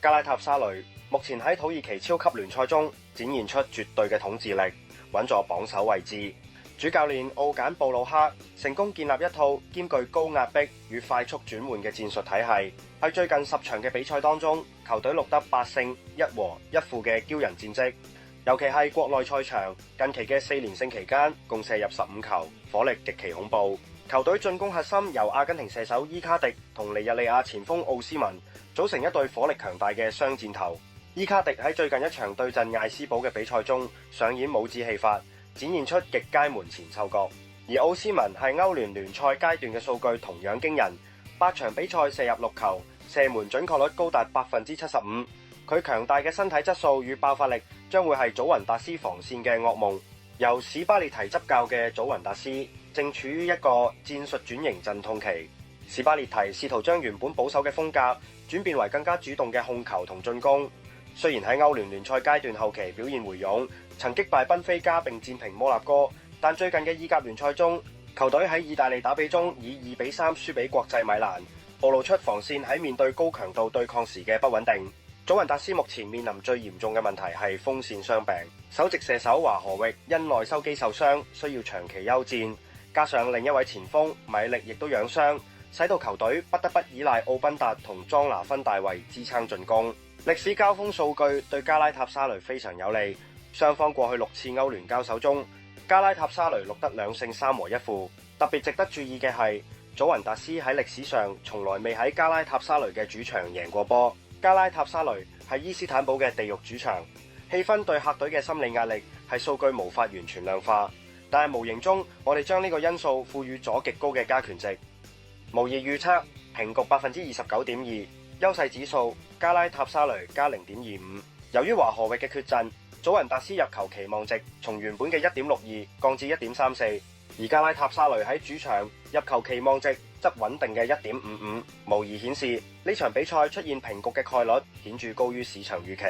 加拉塔沙雷目前喺土耳其超級聯賽中展現出絕對嘅統治力，穩坐榜首位置。主教練奧簡布魯克成功建立一套兼具高壓迫與快速轉換嘅戰術體系，喺最近10場嘅比賽當中，球隊錄得8勝1和1負嘅驕人戰績。尤其係國內賽場，近期嘅4連勝期間，共射入15球，火力極其恐怖。球隊進攻核心由阿根廷射手伊卡迪同尼日利亞前鋒奧斯文組成一對火力強大嘅雙箭頭。伊卡迪喺最近一場對陣艾斯堡嘅比賽中上演帽子戲法，展現出極佳門前嗅覺。而奧斯文喺歐聯聯賽階段嘅數據同樣驚人，8場比賽射入6球，射門準確率高達75%。佢強大嘅身體質素與爆發力將會係祖雲達斯防線嘅噩夢。由史巴列提執教嘅祖雲達斯正處於一個戰術轉型陣痛期。史巴列提試圖將原本保守嘅風格轉變為更加主動嘅控球同進攻。雖然喺歐聯聯賽階段後期表現回勇，曾擊敗賓菲加並戰平摩納哥，但最近嘅意甲聯賽中，球隊喺意大利打比中以2-3輸俾國際米蘭，暴露出防線喺面對高強度對抗時嘅不穩定。祖雲達斯目前面臨最嚴重嘅問題係鋒線傷病，首席射手華荷域因內收肌受傷，需要長期休戰，加上另一位前鋒米力亦都養傷，使到球隊不得不依賴奧賓達同莊拿芬大衛支撐進攻。歷史交鋒數據對加拉塔沙雷非常有利，雙方過去6次歐聯交手中，加拉塔沙雷錄得2勝3和1負。特別值得注意嘅係，祖雲達斯喺歷史上從來未喺加拉塔沙雷嘅主場贏過波。加拉塔沙雷係伊斯坦堡嘅地獄主場，氣氛對客隊嘅心理壓力係數據無法完全量化，但係無形中我哋將呢個因素賦予咗極高嘅加權值。模擬預測平局29.2%，優勢指數加拉塔沙雷加0.25。由於華荷域嘅缺陣，祖雲達斯入球期望值從原本嘅1.62降至1.34，而加拉塔沙雷喺主場入球期望值則穩定嘅1.55，無疑顯示呢場比賽出現平局嘅概率顯著高於市場預期。